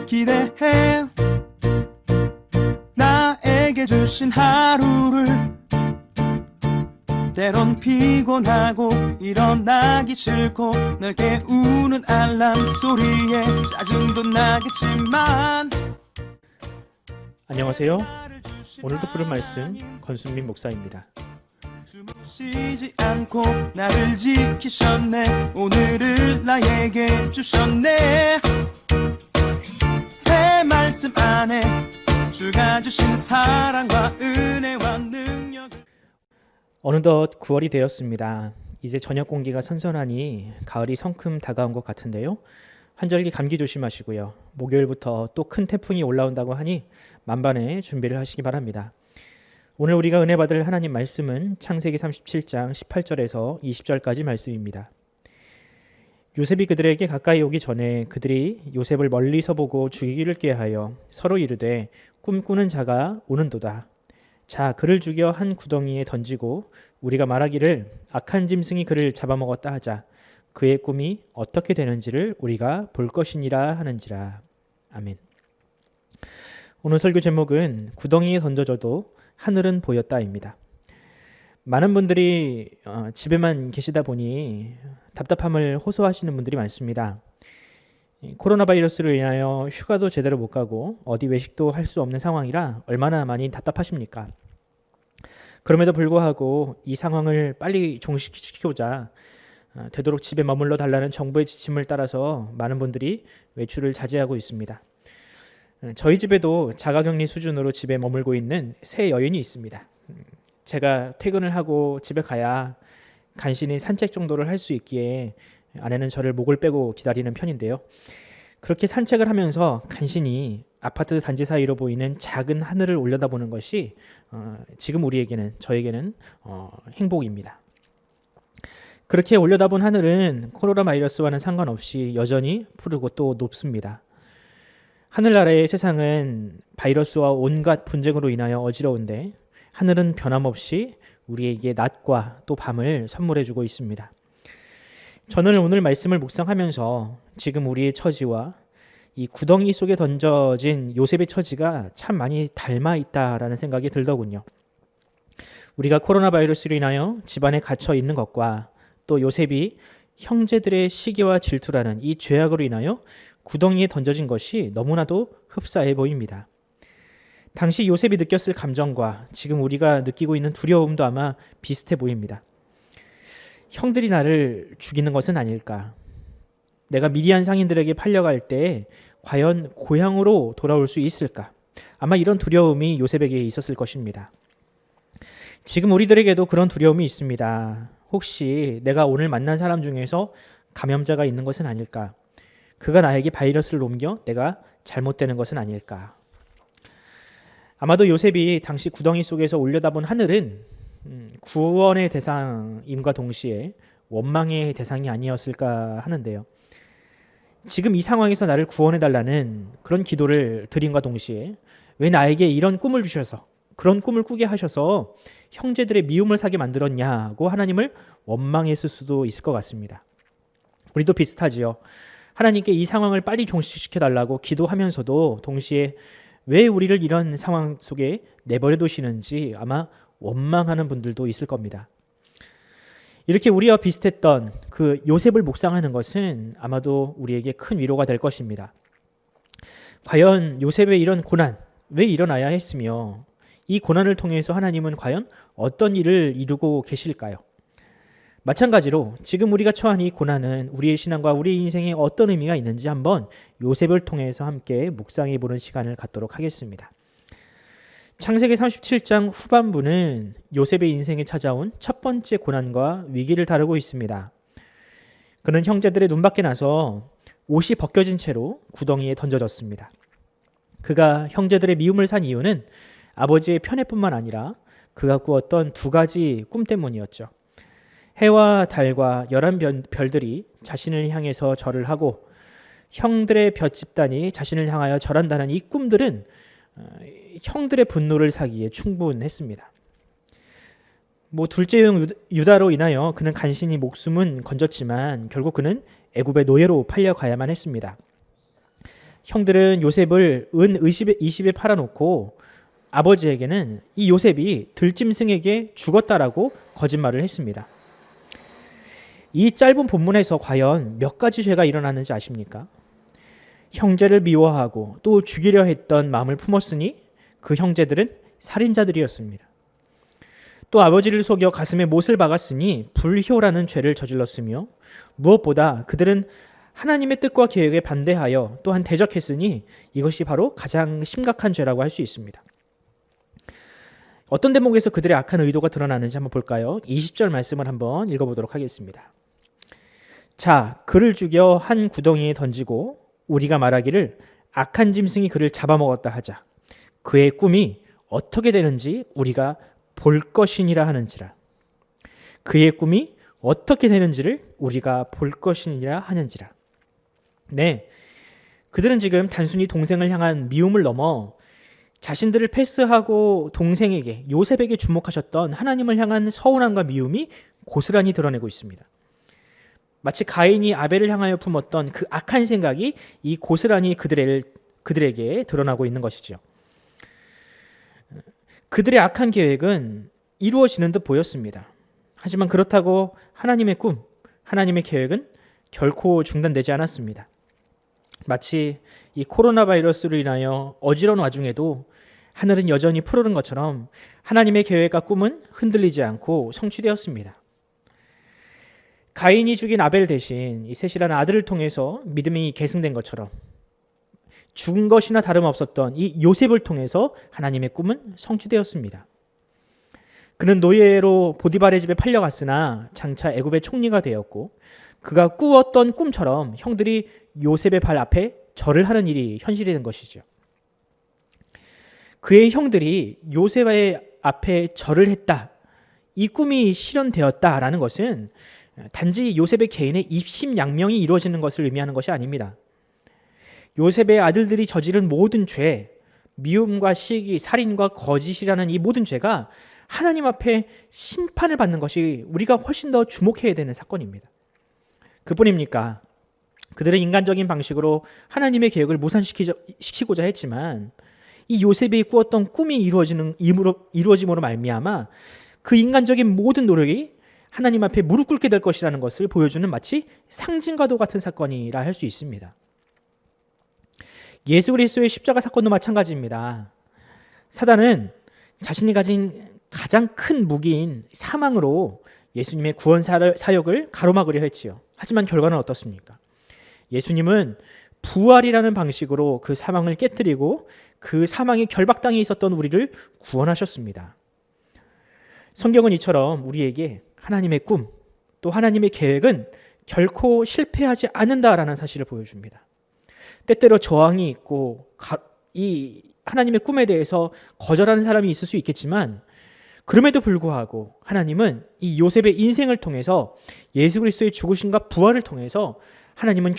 기대해 나에게 주신 하루를 때론 피곤하고 일어나기 싫고 널 깨우는 알람 소리에 짜증도 나겠지만 안녕하세요. 오늘도 부른 말씀 권순민 목사입니다. 쉬지 않고 나를 지키셨네. 오늘을 나에게 주셨네. 새 말씀 안에 주가 주신 사랑과 은혜와 능력. 어느덧 9월이 되었습니다. 이제 저녁 공기가 선선하니 가을이 성큼 다가온 것 같은데요. 환절기 감기 조심하시고요. 목요일부터 또 큰 태풍이 올라온다고 하니 만반의 준비를 하시기 바랍니다. 오늘 우리가 은혜 받을 하나님 말씀은 창세기 37장 18절에서 20절까지 말씀입니다. 요셉이 그들에게 가까이 오기 전에 그들이 요셉을 멀리서 보고 죽이기를 꾀하여 서로 이르되 꿈꾸는 자가 오는도다. 자, 그를 죽여 한 구덩이에 던지고 우리가 말하기를 악한 짐승이 그를 잡아먹었다 하자. 그의 꿈이 어떻게 되는지를 우리가 볼 것이니라 하는지라. 아멘. 오늘 설교 제목은 구덩이에 던져져도 하늘은 보였다입니다. 많은 분들이 집에만 계시다 보니 답답함을 호소하시는 분들이 많습니다. 코로나 바이러스로 인하여 휴가도 제대로 못 가고 어디 외식도 할 수 없는 상황이라 얼마나 많이 답답하십니까? 그럼에도 불구하고 이 상황을 빨리 종식시키고자 되도록 집에 머물러 달라는 정부의 지침을 따라서 많은 분들이 외출을 자제하고 있습니다. 저희 집에도 자가격리 수준으로 집에 머물고 있는 새 여인이 있습니다. 제가 퇴근을 하고 집에 가야 간신히 산책 정도를 할 수 있기에 아내는 저를 목을 빼고 기다리는 편인데요. 그렇게 산책을 하면서 간신히 아파트 단지 사이로 보이는 작은 하늘을 올려다보는 것이 지금 저에게는 행복입니다. 그렇게 올려다본 하늘은 코로나 바이러스와는 상관없이 여전히 푸르고 또 높습니다. 하늘나라의 세상은 바이러스와 온갖 분쟁으로 인하여 어지러운데 하늘은 변함없이 우리에게 낮과 또 밤을 선물해주고 있습니다. 저는 오늘 말씀을 묵상하면서 지금 우리의 처지와 이 구덩이 속에 던져진 요셉의 처지가 참 많이 닮아 있다라는 생각이 들더군요. 우리가 코로나 바이러스로 인하여 집안에 갇혀 있는 것과 또 요셉이 형제들의 시기와 질투라는 이 죄악으로 인하여 구덩이에 던져진 것이 너무나도 흡사해 보입니다. 당시 요셉이 느꼈을 감정과 지금 우리가 느끼고 있는 두려움도 아마 비슷해 보입니다. 형들이 나를 죽이는 것은 아닐까? 내가 미디안 상인들에게 팔려갈 때 과연 고향으로 돌아올 수 있을까? 아마 이런 두려움이 요셉에게 있었을 것입니다. 지금 우리들에게도 그런 두려움이 있습니다. 혹시 내가 오늘 만난 사람 중에서 감염자가 있는 것은 아닐까? 그가 나에게 바이러스를 옮겨 내가 잘못되는 것은 아닐까? 아마도 요셉이 당시 구덩이 속에서 올려다본 하늘은 구원의 대상임과 동시에 원망의 대상이 아니었을까 하는데요. 지금 이 상황에서 나를 구원해달라는 그런 기도를 드림과 동시에 왜 나에게 이런 꿈을 주셔서 그런 꿈을 꾸게 하셔서 형제들의 미움을 사게 만들었냐고 하나님을 원망했을 수도 있을 것 같습니다. 우리도 비슷하지요. 하나님께 이 상황을 빨리 종식시켜달라고 기도하면서도 동시에 왜 우리를 이런 상황 속에 내버려 두시는지 아마 원망하는 분들도 있을 겁니다. 이렇게 우리와 비슷했던 그 요셉을 묵상하는 것은 아마도 우리에게 큰 위로가 될 것입니다. 과연 요셉의 이런 고난, 왜 일어나야 했으며 이 고난을 통해서 하나님은 과연 어떤 일을 이루고 계실까요? 마찬가지로 지금 우리가 처한 이 고난은 우리의 신앙과 우리의 인생에 어떤 의미가 있는지 한번 요셉을 통해서 함께 묵상해 보는 시간을 갖도록 하겠습니다. 창세기 37장 후반부는 요셉의 인생에 찾아온 첫 번째 고난과 위기를 다루고 있습니다. 그는 형제들의 눈밖에 나서 옷이 벗겨진 채로 구덩이에 던져졌습니다. 그가 형제들의 미움을 산 이유는 아버지의 편애뿐만 아니라 그가 꾸었던 두 가지 꿈 때문이었죠. 해와 달과 11별들이 자신을 향해서 절을 하고 형들의 볕 집단이 자신을 향하여 절한다는 이 꿈들은 형들의 분노를 사기에 충분했습니다. 둘째 형 유다로 인하여 그는 간신히 목숨은 건졌지만 결국 그는 애굽의 노예로 팔려가야만 했습니다. 형들은 요셉을 은 20에 팔아놓고 아버지에게는 이 요셉이 들짐승에게 죽었다라고 거짓말을 했습니다. 이 짧은 본문에서 과연 몇 가지 죄가 일어났는지 아십니까? 형제를 미워하고 또 죽이려 했던 마음을 품었으니 그 형제들은 살인자들이었습니다. 또 아버지를 속여 가슴에 못을 박았으니 불효라는 죄를 저질렀으며 무엇보다 그들은 하나님의 뜻과 계획에 반대하여 또한 대적했으니 이것이 바로 가장 심각한 죄라고 할 수 있습니다. 어떤 대목에서 그들의 악한 의도가 드러나는지 한번 볼까요? 20절 말씀을 한번 읽어보도록 하겠습니다. 자, 그를 죽여 한 구덩이에 던지고 우리가 말하기를 악한 짐승이 그를 잡아먹었다 하자. 그의 꿈이 어떻게 되는지 우리가 볼 것이니라 하는지라. 그의 꿈이 어떻게 되는지를 우리가 볼 것이니라 하는지라. 네, 그들은 지금 단순히 동생을 향한 미움을 넘어 자신들을 패스하고 동생에게 요셉에게 주목하셨던 하나님을 향한 서운함과 미움이 고스란히 드러내고 있습니다. 마치 가인이 아벨을 향하여 품었던 그 악한 생각이 이 고스란히 그들에게 드러나고 있는 것이죠. 그들의 악한 계획은 이루어지는 듯 보였습니다. 하지만 그렇다고 하나님의 꿈, 하나님의 계획은 결코 중단되지 않았습니다. 마치 이 코로나 바이러스로 인하여 어지러운 와중에도 하늘은 여전히 푸르른 것처럼 하나님의 계획과 꿈은 흔들리지 않고 성취되었습니다. 가인이 죽인 아벨 대신 이 셋이라는 아들을 통해서 믿음이 계승된 것처럼 죽은 것이나 다름없었던 이 요셉을 통해서 하나님의 꿈은 성취되었습니다. 그는 노예로 보디발의 집에 팔려갔으나 장차 애굽의 총리가 되었고 그가 꾸었던 꿈처럼 형들이 요셉의 발 앞에 절을 하는 일이 현실이 된 것이죠. 그의 형들이 요셉의 앞에 절을 했다. 이 꿈이 실현되었다라는 것은 단지 요셉의 개인의 입심양명이 이루어지는 것을 의미하는 것이 아닙니다. 요셉의 아들들이 저지른 모든 죄, 미움과 시기, 살인과 거짓이라는 이 모든 죄가 하나님 앞에 심판을 받는 것이 우리가 훨씬 더 주목해야 되는 사건입니다. 그뿐입니까? 그들은 인간적인 방식으로 하나님의 계획을 무산시키고자 했지만 이 요셉이 꾸었던 꿈이 이루어짐으로 말미암아 그 인간적인 모든 노력이 하나님 앞에 무릎 꿇게 될 것이라는 것을 보여주는 마치 상징과도 같은 사건이라 할 수 있습니다. 예수 그리스도의 십자가 사건도 마찬가지입니다. 사단은 자신이 가진 가장 큰 무기인 사망으로 예수님의 구원 사역을 가로막으려 했지요. 하지만 결과는 어떻습니까? 예수님은 부활이라는 방식으로 그 사망을 깨뜨리고 그 사망의 결박당에 있었던 우리를 구원하셨습니다. 성경은 이처럼 우리에게 하나님의 꿈, 또 하나님의 계획은 결코 실패하지 않는다라는 사실을 보여줍니다. 때때로 저항이 있고 이 하나님의 꿈에 대해서 거절하는 사람이 있을 수 있겠지만 그럼에도 불구하고 하나님은 이 요셉의 인생을 통해서 예수 그리스도의 죽으심과 부활을 통해서 하나님의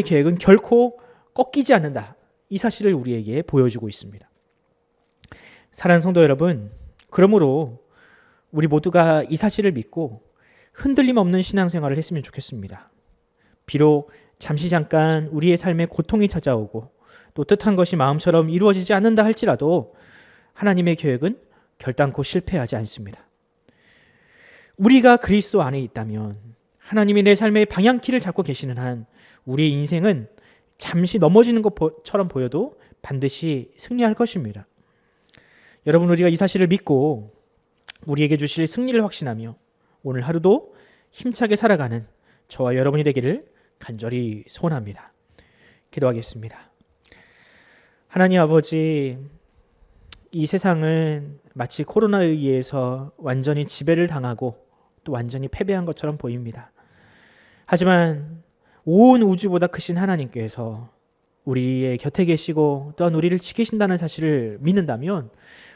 계획은 결코 꺾이지 않는다. 이 사실을 우리에게 보여주고 있습니다. 사랑하는 성도 여러분, 그러므로 우리 모두가 이 사실을 믿고 흔들림 없는 신앙생활을 했으면 좋겠습니다. 비록 잠깐 우리의 삶에 고통이 찾아오고 또 뜻한 것이 마음처럼 이루어지지 않는다 할지라도 하나님의 계획은 결단코 실패하지 않습니다. 우리가 그리스도 안에 있다면 하나님이 내 삶의 방향키를 잡고 계시는 한 우리의 인생은 잠시 넘어지는 것처럼 보여도 반드시 승리할 것입니다. 여러분, 우리가 이 사실을 믿고 우리에게 주실 승리를 확신하며 오늘 하루도 힘차게 살아가는 저와 여러분이 되기를 간절히 소원합니다. 기도하겠습니다. 하나님 아버지, 이 세상은 마치 코로나에 의해서 완전히 지배를 당하고 또 완전히 패배한 것처럼 보입니다. 하지만 온 우주보다 크신 하나님께서 우리의 곁에 계시고 또한 우리를 지키신다는 사실을 믿는다면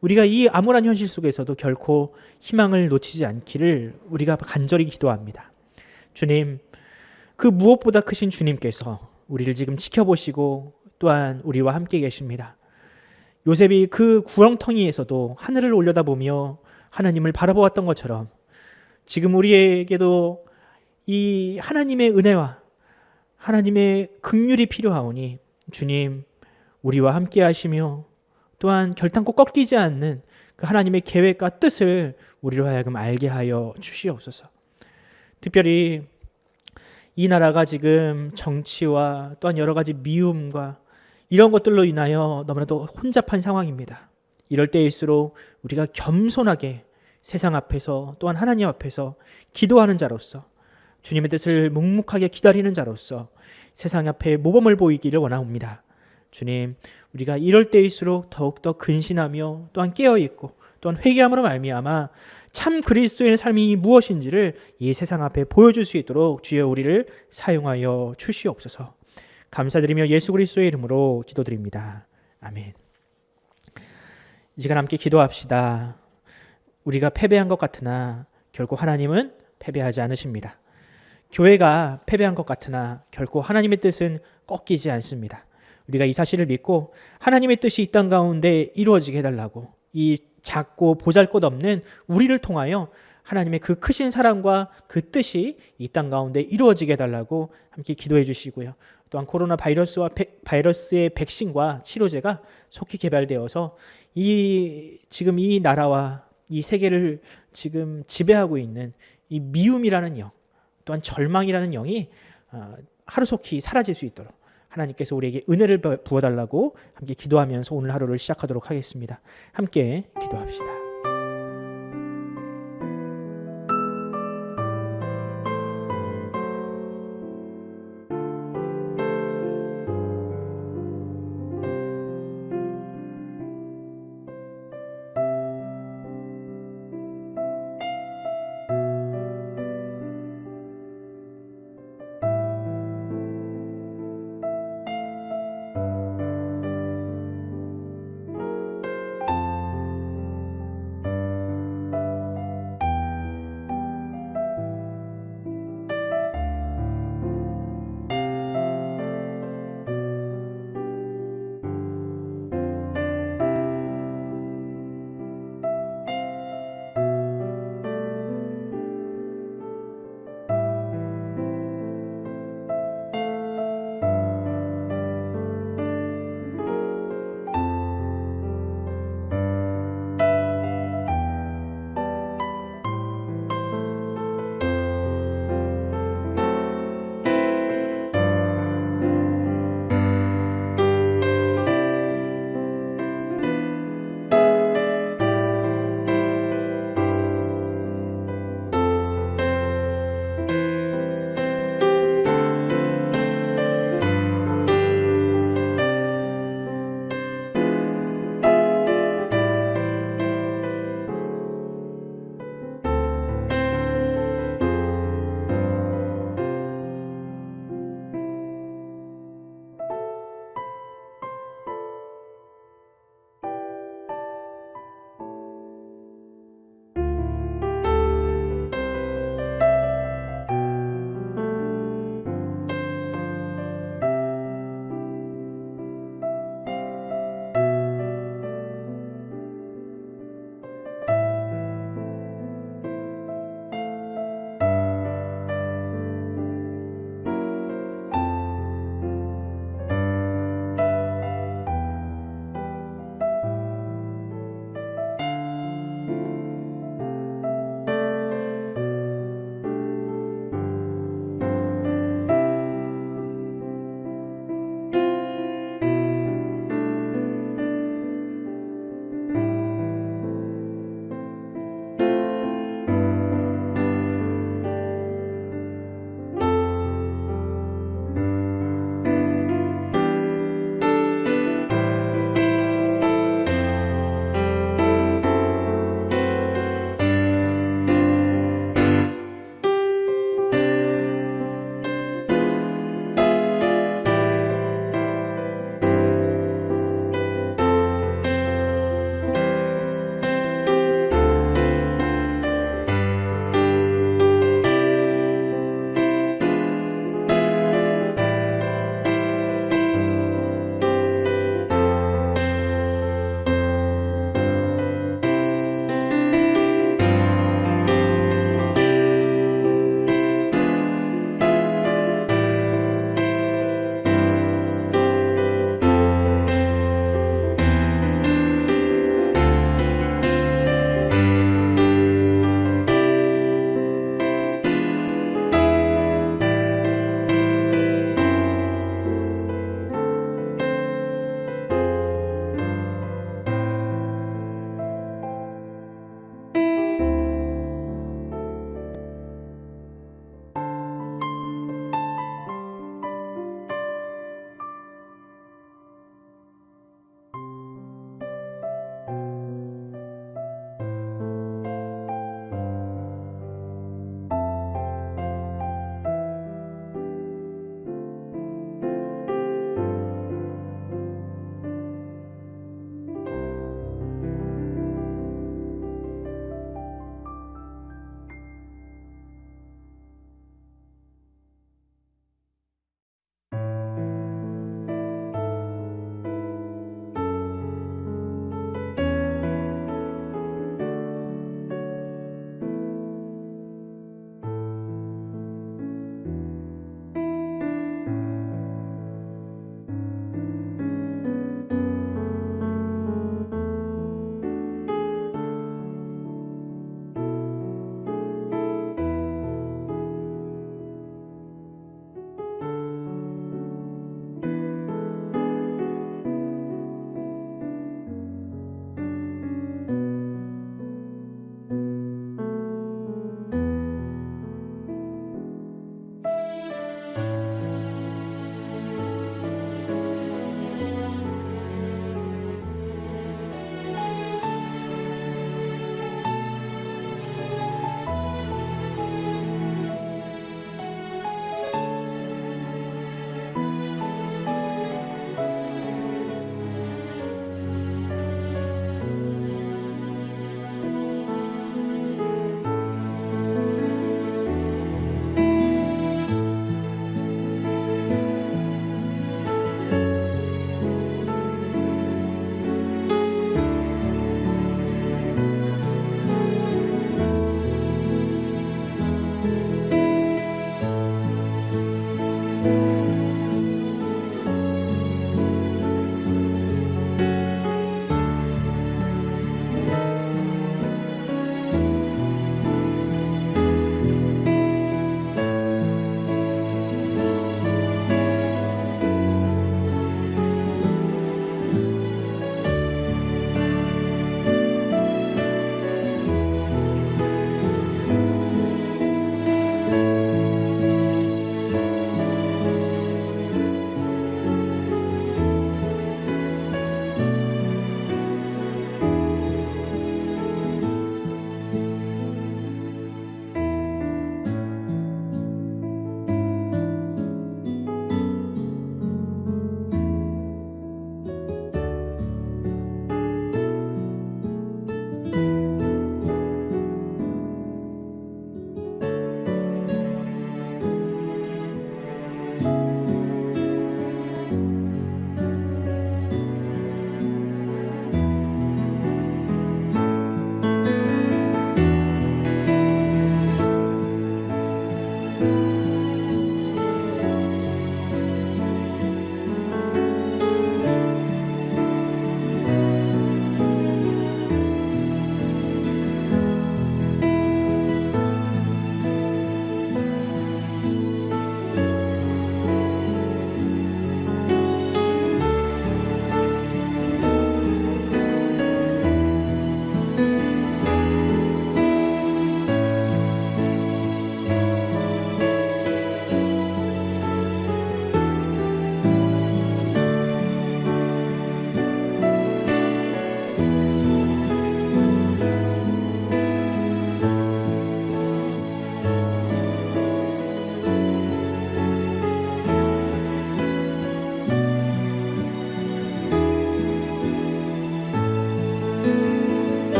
우리가 이 암울한 현실 속에서도 결코 희망을 놓치지 않기를 우리가 간절히 기도합니다. 주님, 그 무엇보다 크신 주님께서 우리를 지금 지켜보시고 또한 우리와 함께 계십니다. 요셉이 그 구렁텅이에서도 하늘을 올려다보며 하나님을 바라보았던 것처럼 지금 우리에게도 이 하나님의 은혜와 하나님의 긍휼이 필요하오니 주님 우리와 함께 하시며 또한 결단코 꺾이지 않는 그 하나님의 계획과 뜻을 우리로 하여금 알게 하여 주시옵소서. 특별히 이 나라가 지금 정치와 또한 여러 가지 미움과 이런 것들로 인하여 너무나도 혼잡한 상황입니다. 이럴 때일수록 우리가 겸손하게 세상 앞에서 또한 하나님 앞에서 기도하는 자로서 주님의 뜻을 묵묵하게 기다리는 자로서 세상 앞에 모범을 보이기를 원합니다. 주님, 우리가 이럴 때일수록 더욱더 근신하며 또한 깨어있고 또한 회개함으로 말미암아 참 그리스도인의 삶이 무엇인지를 이 세상 앞에 보여줄 수 있도록 주여 우리를 사용하여 주시옵소서. 감사드리며 예수 그리스도의 이름으로 기도드립니다. 아멘. 이 시간 함께 기도합시다. 우리가 패배한 것 같으나 결코 하나님은 패배하지 않으십니다. 교회가 패배한 것 같으나 결코 하나님의 뜻은 꺾이지 않습니다. 우리가 이 사실을 믿고 하나님의 뜻이 이 땅 가운데 이루어지게 해달라고 이 작고 보잘것없는 우리를 통하여 하나님의 그 크신 사랑과 그 뜻이 이 땅 가운데 이루어지게 해달라고 함께 기도해 주시고요. 또한 코로나 바이러스의 백신과 치료제가 속히 개발되어서 지금 이 나라와 이 세계를 지금 지배하고 있는 이 미움이라는 영, 또한 절망이라는 영이 하루속히 사라질 수 있도록 하나님께서 우리에게 은혜를 부어달라고 함께 기도하면서 오늘 하루를 시작하도록 하겠습니다. 함께 기도합시다.